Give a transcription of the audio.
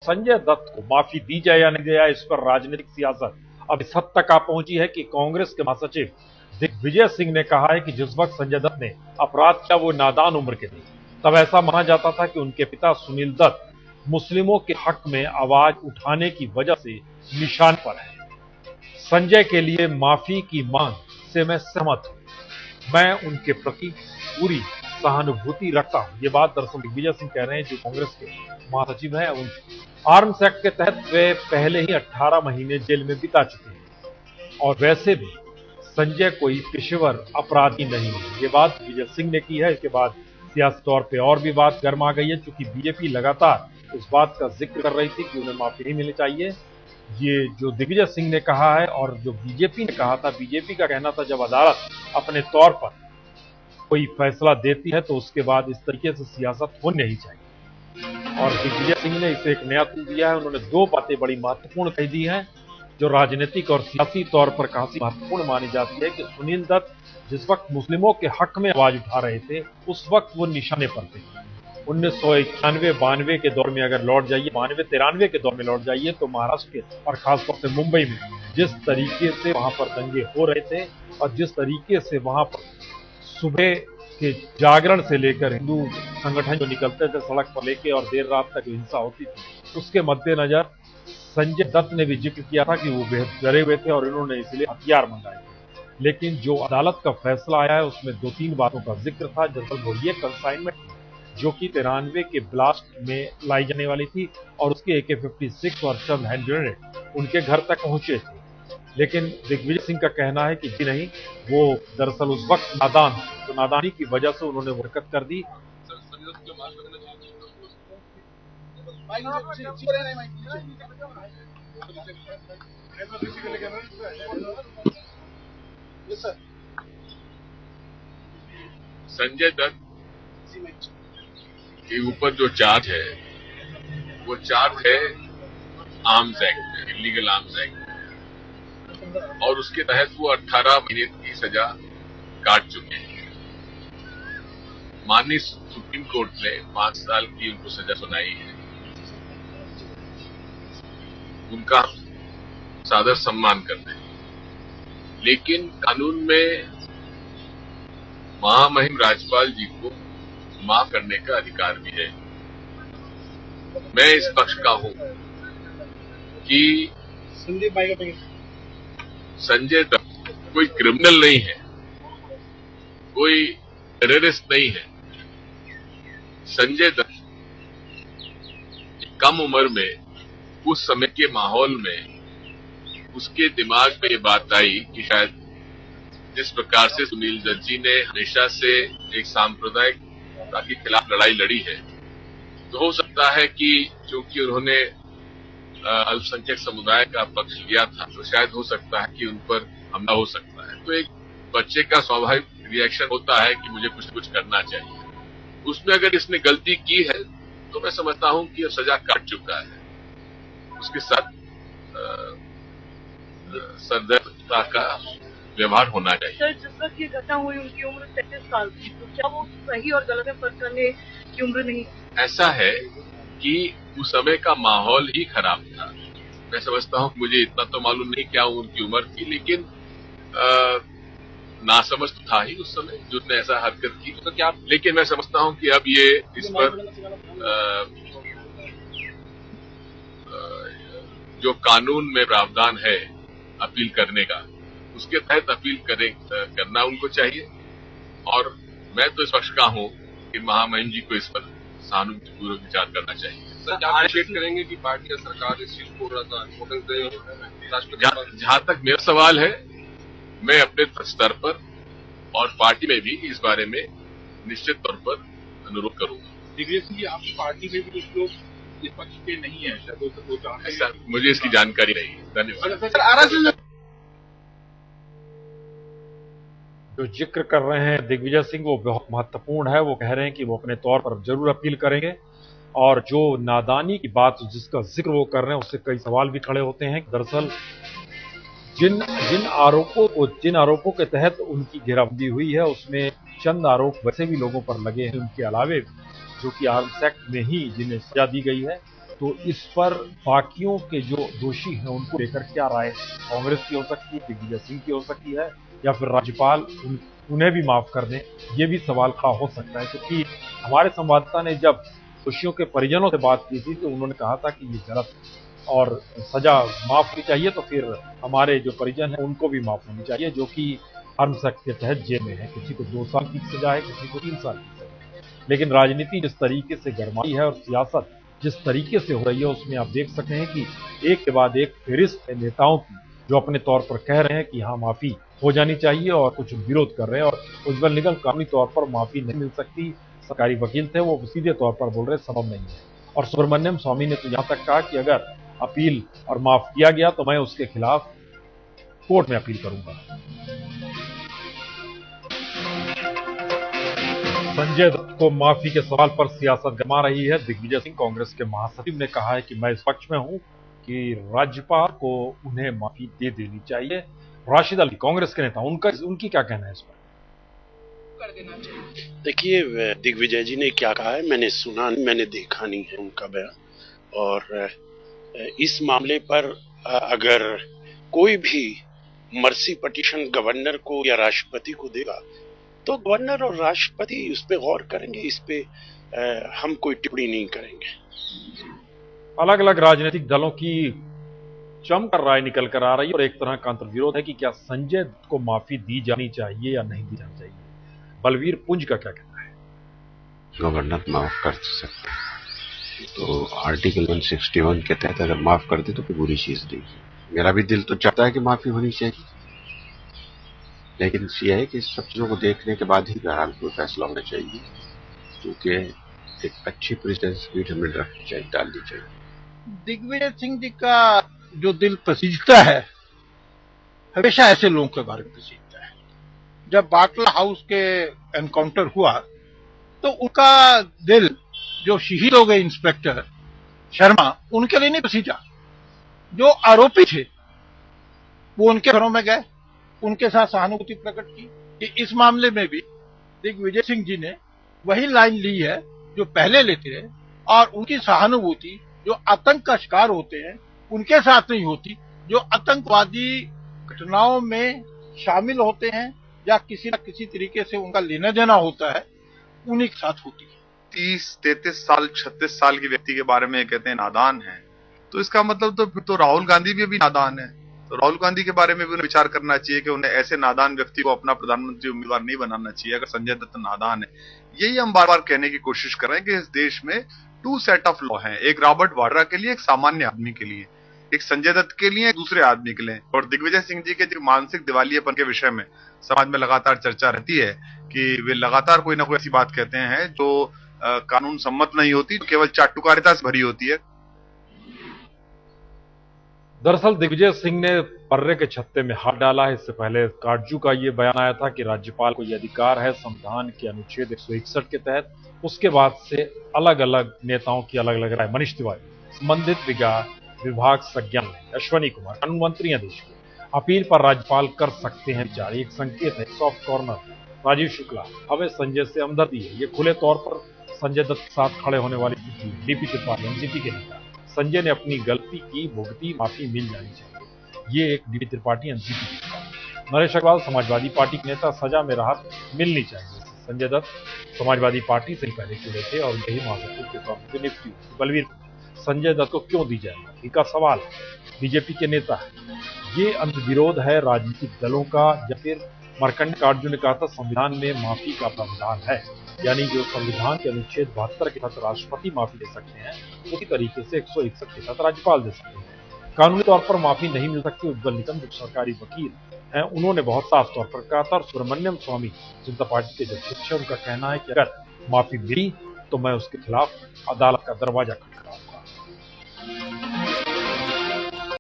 संजय दत्त को माफी दी जाए या नहीं दी जाए, इस पर राजनीतिक सियासत अब इस हद तक आ पहुंची है कि कांग्रेस के महासचिव दिग्विजय सिंह ने कहा है कि जिस वक्त संजय दत्त ने अपराध किया वो नादान उम्र के थे, तब ऐसा माना जाता था कि उनके पिता सुनील दत्त मुस्लिमों के हक में आवाज उठाने की वजह से निशान पर है। संजय के लिए माफी की मांग से मैं सहमत हूं, मैं उनके प्रति पूरी सहानुभूति रखता हूं। ये बात दरअसल दिग्विजय सिंह कह रहे हैं, जो कांग्रेस के महासचिव हैं। आर्म्स एक्ट के तहत वे पहले ही 18 महीने जेल में बिता चुके हैं और वैसे भी संजय कोई पेशेवर अपराधी नहीं है। ये बात दिग्विजय सिंह ने की है। इसके बाद सियासी तौर पे और भी बात गर्म आ गई है, क्योंकि बीजेपी लगातार इस बात का जिक्र कर रही थी कि उन्हें माफी नहीं मिलनी चाहिए। ये जो दिग्विजय सिंह ने कहा है और जो बीजेपी ने कहा था, बीजेपी का कहना था जब अदालत अपने तौर पर कोई फैसला देती है तो उसके बाद इस तरीके से सियासत होनी नहीं चाहिए। और दिग्विजय सिंह ने इसे एक नया रूप दिया है। उन्होंने दो बातें बड़ी महत्वपूर्ण कह दी हैं, जो राजनीतिक और सियासी तौर पर काफी महत्वपूर्ण मानी जाती है, कि सुनील दत्त जिस वक्त मुस्लिमों के हक में आवाज उठा रहे थे, उस वक्त वो निशाने पर थे। 1991-92 के दौर में अगर लौट जाइए, 92-93 के दौर में लौट जाइए, तो महाराष्ट्र के और खासतौर से मुंबई में जिस तरीके से वहां पर दंगे हो रहे थे और जिस तरीके से वहां पर सुबह के जागरण से लेकर हिंदू संगठन जो निकलते थे सड़क पर लेके और देर रात तक हिंसा होती थी, उसके मद्देनजर संजय दत्त ने भी जिक्र किया था कि वो बेहद डरे हुए थे और इन्होंने इसलिए हथियार मंगाए थे। लेकिन जो अदालत का फैसला आया है उसमें 2-3 बातों का जिक्र था। दरअसल वो ये कंसाइनमेंट जो कि 93 के ब्लास्ट में लाई जाने वाली थी और उसके AK-56 और चंद हैंड ग्रेनेड उनके घर तक पहुंचे थे। लेकिन दिग्विजय सिंह का कहना है कि जी नहीं, वो दरअसल उस वक्त नादान, तो नादानी की वजह से उन्होंने हरकत कर दी। संजय दत्त के ऊपर जो चार्ज है वो चार्ज है arms act, illegal arms act, और उसके तहत वो 18 महीने की सजा काट चुके हैं। माननीय सुप्रीम कोर्ट ने 5 साल की उनको सजा सुनाई है। उनका सादर सम्मान करते हैं, लेकिन कानून में महामहिम राज्यपाल जी को माफ करने का अधिकार भी है। मैं इस पक्ष का हूं कि संजय दत्त कोई क्रिमिनल नहीं है, कोई टेररिस्ट नहीं है। संजय दत्त कम उम्र में, उस समय के माहौल में, उसके दिमाग में ये बात आई कि शायद जिस प्रकार से सुनील दत्त जी ने हमेशा से एक सांप्रदायिकता के खिलाफ लड़ाई लड़ी है, तो हो सकता है कि चूंकि उन्होंने अल्पसंख्यक समुदाय का पक्ष लिया था, तो शायद हो सकता है कि उन पर हमला हो सकता है। तो एक बच्चे का स्वाभाविक रिएक्शन होता है कि मुझे कुछ न कुछ करना चाहिए। उसमें अगर इसने गलती की है तो मैं समझता हूं कि अब सजा काट चुका है। उसके साथ सदर्दता का व्यवहार होना चाहिए। सर, जिस वक्त ये घटना हुई उनकी उम्र 33 साल थी, तो क्या वो सही और गलत में फर्क करने की उम्र नहीं? ऐसा है कि उस समय का माहौल ही खराब था। मैं समझता हूं, मुझे इतना तो मालूम नहीं क्या उनकी उम्र थी, लेकिन नासमझ तो था ही उस समय जो उसने ऐसा हरकत की। तो क्या, लेकिन मैं समझता हूं कि अब ये इस पर जो कानून में प्रावधान है अपील करने का, उसके तहत अपील करना उनको चाहिए। और मैं तो इस पक्ष का हूं कि महामहिम जी को इस पर सहानुभूतिपूर्वक विचार करना चाहिए। सर, आप करेंगे कि पार्टी या सरकार इस चीज को इम्पोर्टेंस दे? जहां तक मेरा सवाल है, मैं अपने स्तर पर और पार्टी में भी इस बारे में निश्चित तौर पर अनुरोध करूंगा। दिग्विजय सिंह जी, आपकी पार्टी में भी कुछ लोग इस पक्ष के नहीं है, ऐसा मुझे इसकी जानकारी नहीं है। धन्यवाद। जो जिक्र कर रहे हैं दिग्विजय सिंह वो बहुत महत्वपूर्ण है। वो कह रहे हैं कि वो अपने तौर पर जरूर अपील करेंगे, और जो नादानी की बात जिसका जिक्र वो कर रहे हैं उससे कई सवाल भी खड़े होते हैं। दरअसल जिन आरोपों के तहत उनकी घेराबंदी हुई है, उसमें चंद आरोप वैसे भी लोगों पर लगे हैं उनके अलावे, जो कि आर्म्स एक्ट में ही जिन्हें सजा दी गई है। तो इस पर बाकियों के जो दोषी हैं उनको लेकर क्या राय कांग्रेस की हो सकती है, दिग्विजय सिंह की हो सकती है, या फिर राज्यपाल उन्हें भी माफ कर दें, ये भी सवाल खड़ा हो सकता है। क्योंकि हमारे संवाददाता ने जब दोषियों के परिजनों से बात की थी तो उन्होंने कहा था कि ये गलत है और सजा माफ होनी चाहिए, तो फिर हमारे जो परिजन हैं उनको भी माफ होनी चाहिए, जो कि आर्म्स एक्ट के तहत जेल में है। किसी को 2 साल की सजा है, किसी को 3 साल की सजा है। लेकिन राजनीति जिस तरीके से गरमाई है और सियासत जिस तरीके से हो रही है, उसमें आप देख सकते हैं कि एक के बाद एक फहरिस्त है नेताओं की जो अपने तौर पर कह रहे हैं कि हाँ माफी हो जानी चाहिए, और कुछ विरोध कर रहे हैं। और उज्जवल निगम कानूनी तौर पर माफी नहीं मिल सकती, सरकारी वकील थे, वो सीधे तौर पर बोल रहे संभव नहीं है। और सुब्रमण्यम स्वामी ने तो यहाँ तक कहा कि अगर अपील और माफ किया गया तो मैं उसके खिलाफ कोर्ट में अपील करूंगा। संजय दत्त को माफी के सवाल पर सियासत गरमा रही है। दिग्विजय सिंह कांग्रेस के महासचिव ने कहा है कि मैं इस पक्ष में हूं कि राज्यपाल को उन्हें माफी दे देनी चाहिए। राशिद अली कांग्रेस के नेता, उनकी क्या कहना है इस पर? कर देना चाहिए। देखिए, दिग्विजय जी ने क्या कहा है मैंने सुना, मैंने देखा नहीं है उनका बयान। और इस मामले पर अगर कोई भी मर्सी पिटीशन गवर्नर को या राष्ट्रपति को देगा तो गवर्नर और राष्ट्रपति उस पर गौर करेंगे, इस पे हम कोई टिप्पणी नहीं करेंगे। अलग अलग राजनीतिक दलों की जमकर राय निकल कर आ रही है और एक तरह का अंतर्विरोध है कि क्या संजय दत्त को माफी दी जानी चाहिए या नहीं दी जानी चाहिए। बलवीर पुंज का क्या कहना है? गवर्नर माफ कर सकते हैं, तो आर्टिकल 161 के तहत अगर माफ कर दे तो कोई बुरी चीज नहीं। मेरा भी दिल तो चाहता है कि माफी होनी चाहिए, लेकिन यह है कि इस सब चीजों को देखने के बाद ही बहरहाल कोई फैसला होना चाहिए, क्योंकि एक अच्छी प्रेसिडेंस स्पीड हमें रखनी चाहिए, डालनी चाहिए। दिग्विजय सिंह जी का जो दिल पसीजता है, हमेशा ऐसे लोगों के बारे में पसीजता है। जब बाटला हाउस के एनकाउंटर हुआ तो उनका दिल, जो शहीद हो गए इंस्पेक्टर शर्मा, उनके लिए नहीं पसीजा। जो आरोपी थे वो उनके घरों में गए, उनके साथ सहानुभूति प्रकट की। कि इस मामले में भी दिग्विजय सिंह जी ने वही लाइन ली है जो पहले लेते रहे, और उनकी सहानुभूति जो आतंक का शिकार होते हैं उनके साथ नहीं होती, जो आतंकवादी घटनाओं में शामिल होते हैं या किसी न किसी तरीके से उनका लेना देना होता है, उन्हीं के साथ होती है। 30, 33 साल, 36 साल के व्यक्ति के बारे में कहते हैं नादान है, तो इसका मतलब तो फिर तो राहुल गांधी भी नादान है। तो राहुल गांधी के बारे में भी उन्हें विचार करना चाहिए कि उन्हें ऐसे नादान व्यक्ति को अपना प्रधानमंत्री उम्मीदवार नहीं बनाना चाहिए अगर संजय दत्त नादान है। यही हम बार बार कहने की कोशिश कर रहे हैं कि इस देश में 2 सेट ऑफ लॉ हैं, एक रॉबर्ट वाड्रा के लिए, एक सामान्य आदमी के लिए, एक संजय दत्त के लिए, एक दूसरे आदमी के लिए। और दिग्विजय सिंह जी के जो मानसिक दिवालियेपन के विषय में समाज में लगातार चर्चा रहती है कि वे लगातार कोई ना कोई ऐसी बात कहते हैं जो कानून सम्मत नहीं होती, केवल चाटुकारिता से भरी होती है। दरअसल दिग्विजय सिंह ने पर्रे के छत्ते में हाथ डाला है। इससे पहले काटजू का ये बयान आया था कि राज्यपाल को यह अधिकार है संविधान के अनुच्छेद 161 के तहत। उसके बाद से अलग अलग नेताओं की अलग अलग राय। मनीष तिवारी संबंधित विभाग संज्ञान लें, अश्वनी कुमार कानून मंत्री हैं देश के, अपील पर राज्यपाल कर सकते हैं विचार, एक संकेत है, सॉफ्ट कॉर्नर। राजीव शुक्ला, हमें संजय से हमदर्दी है, ये खुले तौर पर संजय दत्त के साथ खड़े होने वाली स्थिति। डीपी त्रिपाठी एनसीपी के नेता, संजय ने अपनी गलती की, भुगती, माफी मिल जानी चाहिए, ये एक डीपी त्रिपाठी एनसीपी के नेता। नरेश अग्रवाल समाजवादी पार्टी के नेता, सजा में राहत मिलनी चाहिए। संजय दत्त समाजवादी पार्टी से ही पहले जुड़े थे और यही महासचिव के तौर पर नियुक्त हुए। बलवीर, संजय दत्त को क्यों दी जाए माफी का सवाल बीजेपी के नेता है। ये अंतर्विरोध है राजनीतिक दलों का, या फिर मार्कंड काटजू ने कहा था संविधान में माफी का प्रावधान है, यानी जो संविधान के अनुच्छेद 72 के तहत राष्ट्रपति माफी दे सकते हैं उसी तरीके से 161 के तहत राज्यपाल दे सकते हैं। कानूनी तौर पर माफी नहीं मिल सकती। उज्जवल निगम जो सरकारी वकील हैं उन्होंने बहुत साफ तौर पर कहा था। और सुब्रमण्यम स्वामी जनता पार्टी के जो अध्यक्ष है उनका कहना है कि अगर माफी मिली तो मैं उसके खिलाफ अदालत का दरवाजा खटखटाऊंगा।